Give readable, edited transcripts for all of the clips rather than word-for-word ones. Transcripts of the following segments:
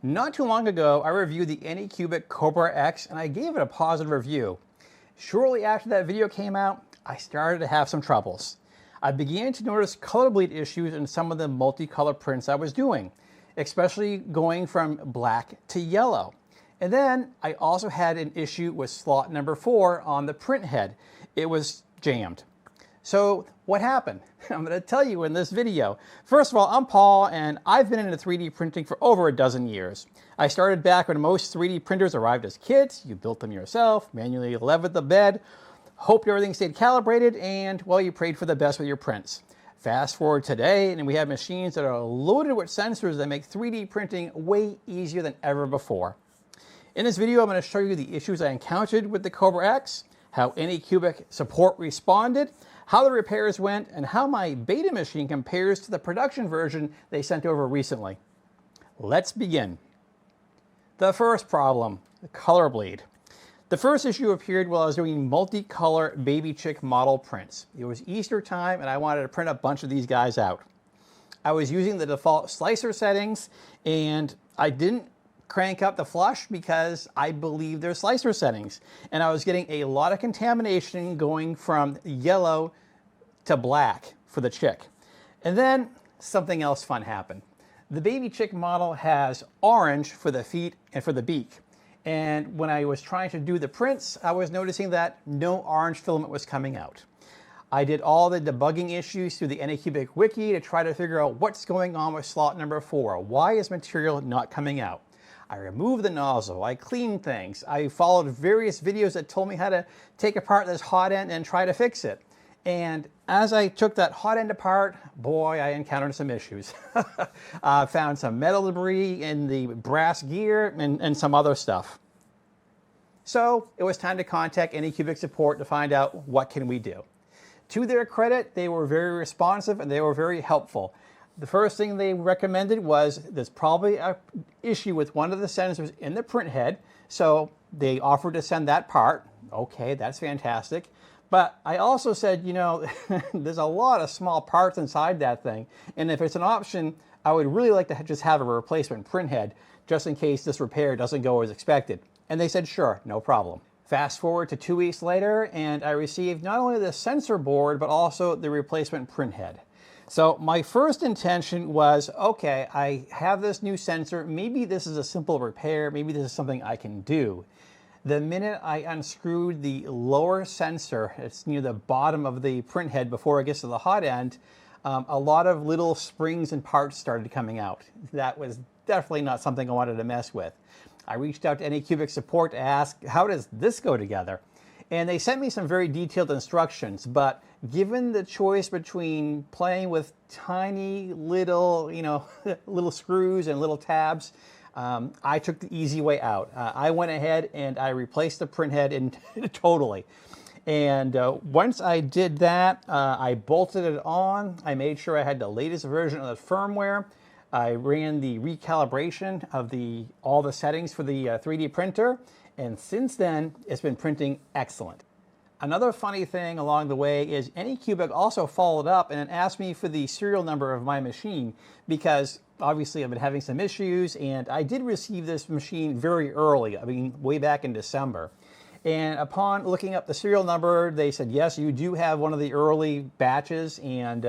Not too long ago, I reviewed the Anycubic Kobra X and I gave it a positive review. Shortly after that video came out, I started to have some troubles. I began to notice color bleed issues in some of the multicolor prints I was doing, especially going from black to yellow. And then I also had an issue with slot number 4 on the print head. It was jammed. So what happened? I'm going to tell you in this video. First of all, I'm Paul and I've been into 3D printing for over a dozen years. I started back when most 3D printers arrived as kits. You built them yourself, manually leveled the bed, hoped everything stayed calibrated, and well, you prayed for the best with your prints. Fast forward today and we have machines that are loaded with sensors that make 3D printing way easier than ever before. In this video, I'm going to show you the issues I encountered with the Kobra X, how Anycubic support responded, how the repairs went, and how my beta machine compares to the production version they sent over recently. Let's begin. The first problem, the color bleed. The first issue appeared while I was doing multicolor baby chick model prints. It was Easter time and I wanted to print a bunch of these guys out. I was using the default slicer settings and I didn't crank up the flush because I believe they're slicer settings. And I was getting a lot of contamination going from yellow to black for the chick. And then something else fun happened. The baby chick model has orange for the feet and for the beak. And when I was trying to do the prints, I was noticing that no orange filament was coming out. I did all the debugging issues through the Anycubic wiki to try to figure out what's going on with slot number 4. Why is material not coming out? I removed the nozzle, I cleaned things, I followed various videos that told me how to take apart this hot end and try to fix it. And as I took that hot end apart, boy, I encountered some issues. I found some metal debris in the brass gear and some other stuff. So it was time to contact Anycubic support to find out what can we do. To their credit, they were very responsive and they were very helpful. The first thing they recommended was there's probably an issue with one of the sensors in the print head, so they offered to send that part. Okay, that's fantastic. But I also said, you know, there's a lot of small parts inside that thing, and if it's an option, I would really like to just have a replacement print head, just in case this repair doesn't go as expected. And they said, sure, no problem. Fast forward to 2 weeks later, and I received not only the sensor board, but also the replacement print head. So my first intention was, okay, I have this new sensor, maybe this is a simple repair, maybe this is something I can do. The minute I unscrewed the lower sensor, it's near the bottom of the print head before it gets to the hot end, a lot of little springs and parts started coming out. That was definitely not something I wanted to mess with. I reached out to Anycubic support to ask, how does this go together? And they sent me some very detailed instructions, but given the choice between playing with tiny little, little screws and little tabs, I took the easy way out. I went ahead and I replaced the print head totally. And once I did that, I bolted it on. I made sure I had the latest version of the firmware. I ran the recalibration of all the settings for the 3D printer. And since then, it's been printing excellent. Another funny thing along the way is Anycubic also followed up and asked me for the serial number of my machine because obviously I've been having some issues and I did receive this machine very early, I mean way back in December. And upon looking up the serial number, they said, yes, you do have one of the early batches and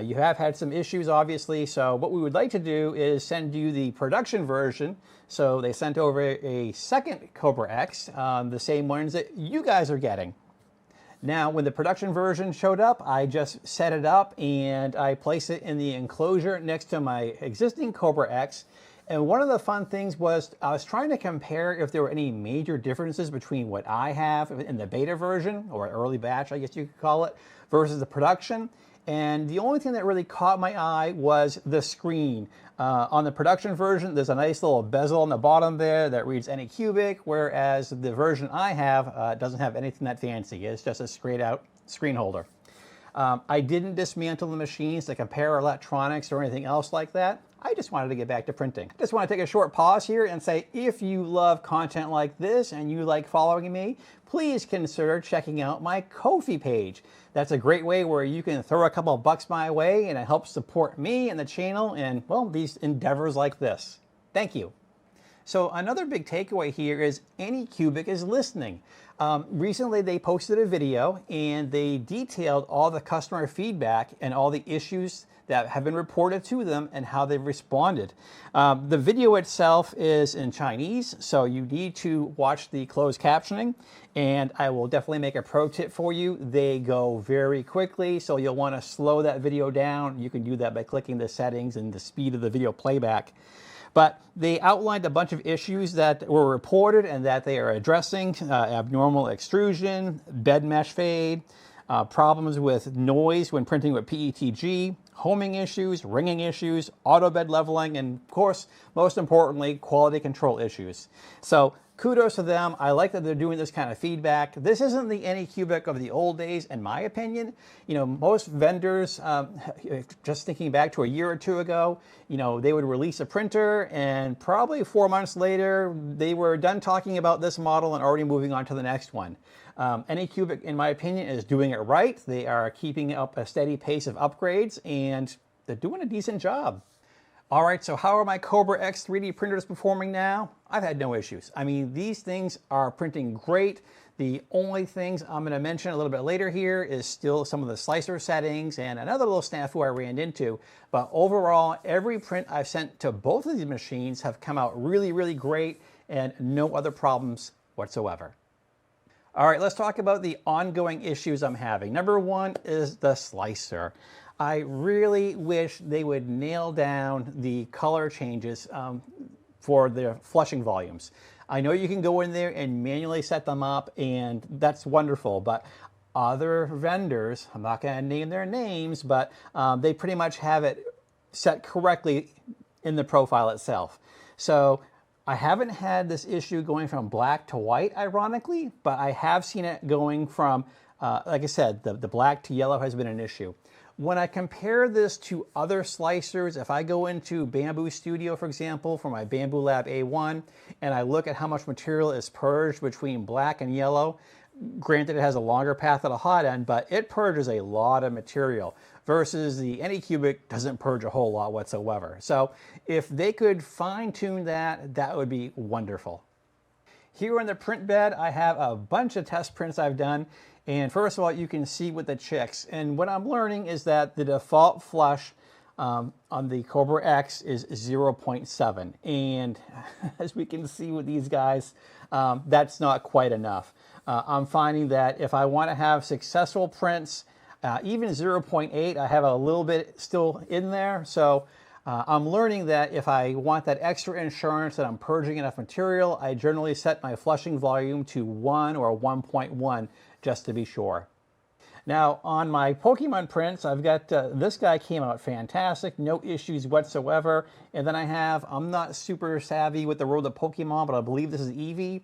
you have had some issues, obviously. So what we would like to do is send you the production version. So they sent over a second Kobra X, the same ones that you guys are getting. Now, when the production version showed up, I just set it up and I placed it in the enclosure next to my existing Kobra X. And one of the fun things was I was trying to compare if there were any major differences between what I have in the beta version, or early batch, I guess you could call it, versus the production. And the only thing that really caught my eye was the screen. On the production version, there's a nice little bezel on the bottom there that reads Anycubic, whereas the version I have doesn't have anything that fancy. It's just a straight out screen holder. I didn't dismantle the machines to compare electronics or anything else like that. I just wanted to get back to printing. I just want to take a short pause here and say, if you love content like this and you like following me, please consider checking out my Ko-fi page. That's a great way where you can throw a couple of bucks my way and it helps support me and the channel and, well, these endeavors like this. Thank you. So another big takeaway here is Anycubic is listening. Recently they posted a video and they detailed all the customer feedback and all the issues that have been reported to them and how they've responded. The video itself is in Chinese, so you need to watch the closed captioning, and I will definitely make a pro tip for you. They go very quickly, so you'll want to slow that video down. You can do that by clicking the settings and the speed of the video playback. But they outlined a bunch of issues that were reported and that they are addressing: abnormal extrusion, bed mesh fade, problems with noise when printing with PETG, homing issues, ringing issues, auto bed leveling, and of course, most importantly, quality control issues. So kudos to them. I like that they're doing this kind of feedback. This isn't the Anycubic of the old days, in my opinion. You know, most vendors, just thinking back to a year or two ago, you know, they would release a printer and probably 4 months later, they were done talking about this model and already moving on to the next one. Anycubic, in my opinion, is doing it right. They are keeping up a steady pace of upgrades and they're doing a decent job. All right, so how are my Kobra X 3D printers performing now? I've had no issues. I mean, these things are printing great. The only things I'm going to mention a little bit later here is still some of the slicer settings and another little snafu I ran into. But overall, every print I've sent to both of these machines have come out really, really great and no other problems whatsoever. All right, let's talk about the ongoing issues I'm having. Number one is the slicer. I really wish they would nail down the color changes for their flushing volumes. I know you can go in there and manually set them up, and that's wonderful, but other vendors, I'm not going to name their names, but they pretty much have it set correctly in the profile itself. So I haven't had this issue going from black to white, ironically, but I have seen it going from, like I said, the black to yellow has been an issue. When I compare this to other slicers, if I go into Bambu Studio, for example, for my Bambu Lab A1, and I look at how much material is purged between black and yellow, granted it has a longer path at a hot end, but it purges a lot of material, versus the Anycubic doesn't purge a whole lot whatsoever. So if they could fine-tune that, that would be wonderful. Here on the print bed, I have a bunch of test prints I've done. And first of all, you can see with the chicks. And what I'm learning is that the default flush on the Kobra X is 0.7. And as we can see with these guys, that's not quite enough. I'm finding that if I want to have successful prints, even 0.8, I have a little bit still in there. So I'm learning that if I want that extra insurance that I'm purging enough material, I generally set my flushing volume to 1 or 1.1 just to be sure. Now on my Pokemon prints, I've got this guy came out fantastic, no issues whatsoever. And then I have, I'm not super savvy with the world of Pokemon, but I believe this is Eevee.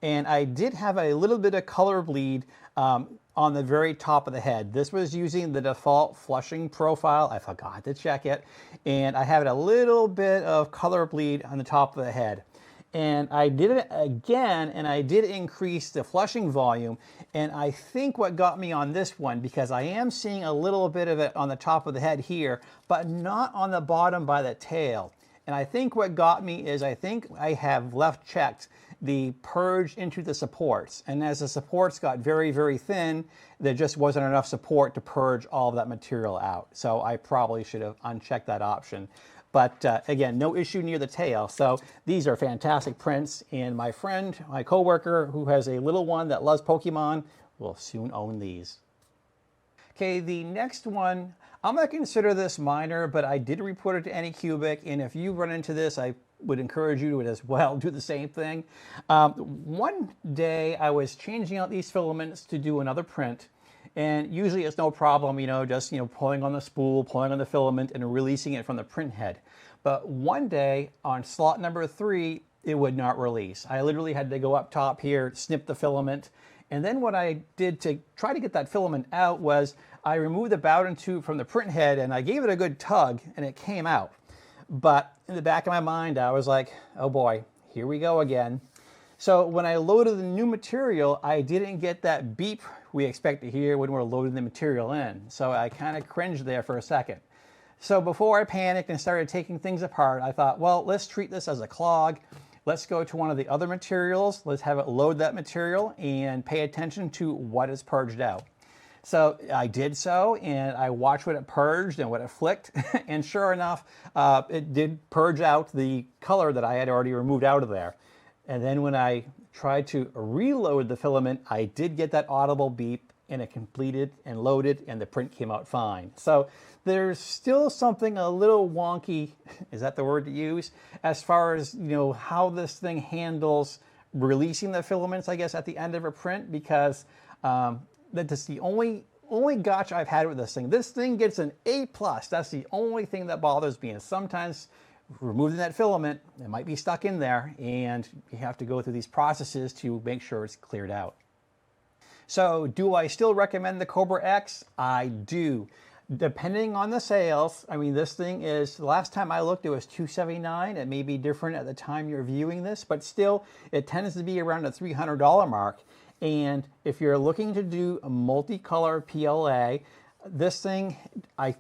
And I did have a little bit of color bleed on the very top of the head. This was using the default flushing profile. I forgot to check it. And I have a little bit of color bleed on the top of the head. And I did it again, and I did increase the flushing volume. And I think what got me on this one, because I am seeing a little bit of it on the top of the head here, but not on the bottom by the tail. And I think what got me is I think I have left checked the purge into the supports. And as the supports got very, very thin, there just wasn't enough support to purge all of that material out. So I probably should have unchecked that option. But again, no issue near the tail. So these are fantastic prints. And my friend, my coworker, who has a little one that loves Pokemon, will soon own these. Okay, the next one, I'm going to consider this minor, but I did report it to Anycubic. And if you run into this, I would encourage you to as well do the same thing. One day I was changing out these filaments to do another print. And usually it's no problem, just, pulling on the spool, pulling on the filament and releasing it from the print head. But one day on slot number 3, it would not release. I literally had to go up top here, snip the filament. And then what I did to try to get that filament out was I removed the Bowden tube from the print head and I gave it a good tug and it came out. But in the back of my mind, I was like, oh boy, here we go again. So when I loaded the new material, I didn't get that beep we expect to hear when we're loading the material in. So I kind of cringed there for a second. So before I panicked and started taking things apart, I thought, well, let's treat this as a clog. let's go to one of the other materials. Let's have it load that material and pay attention to what is purged out. So I did so, and I watched what it purged and what it flicked, and sure enough, it did purge out the color that I had already removed out of there. And then when I tried to reload the filament, I did get that audible beep, and it completed and loaded, and the print came out fine. So there's still something a little wonky, is that the word to use, as far as, you know, how this thing handles releasing the filaments, I guess, at the end of a print, because that's the only gotcha I've had with this thing. This thing gets an A+. That's the only thing that bothers me. And sometimes removing that filament, it might be stuck in there, and you have to go through these processes to make sure it's cleared out. So do I still recommend the Kobra X? I do. Depending on the sales, I mean, this thing is, the last time I looked, it was $279. It may be different at the time you're viewing this, but still, it tends to be around the $300 mark. And if you're looking to do a multicolor PLA, this thing, like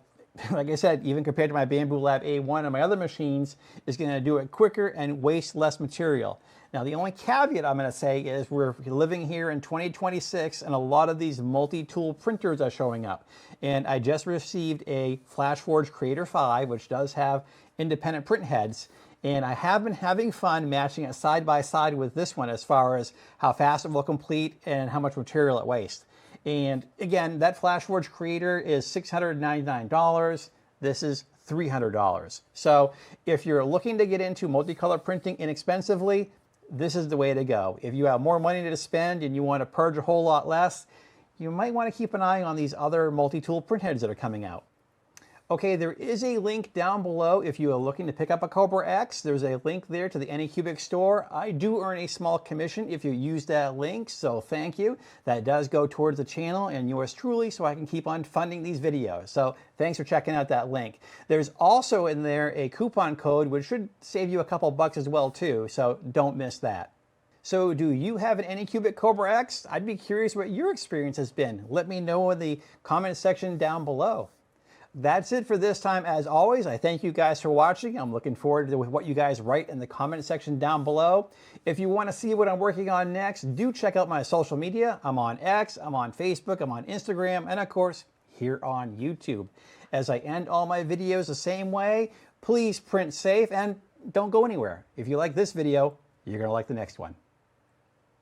I said, even compared to my Bambu Lab A1 and my other machines, is going to do it quicker and waste less material. Now, the only caveat I'm going to say is we're living here in 2026, and a lot of these multi-tool printers are showing up. And I just received a FlashForge Creator 5, which does have independent print heads. And I have been having fun matching it side by side with this one as far as how fast it will complete and how much material it wastes. And again, that FlashForge Creator is $699. This is $300. So if you're looking to get into multicolor printing inexpensively, this is the way to go. If you have more money to spend and you want to purge a whole lot less, you might want to keep an eye on these other multi-tool print heads that are coming out. Okay, there is a link down below if you are looking to pick up a Kobra X. There's a link there to the Anycubic store. I do earn a small commission if you use that link, so thank you. That does go towards the channel and yours truly, so I can keep on funding these videos. So thanks for checking out that link. There's also in there a coupon code which should save you a couple bucks as well too, so don't miss that. So do you have an Anycubic Kobra X? I'd be curious what your experience has been. Let me know in the comment section down below. That's it for this time. As always, I thank you guys for watching. I'm looking forward to what you guys write in the comment section down below. If you want to see what I'm working on next, do check out my social media. I'm on X, I'm on Facebook, I'm on Instagram, and of course, here on YouTube. As I end all my videos the same way, please print safe and don't go anywhere. If you like this video, you're going to like the next one.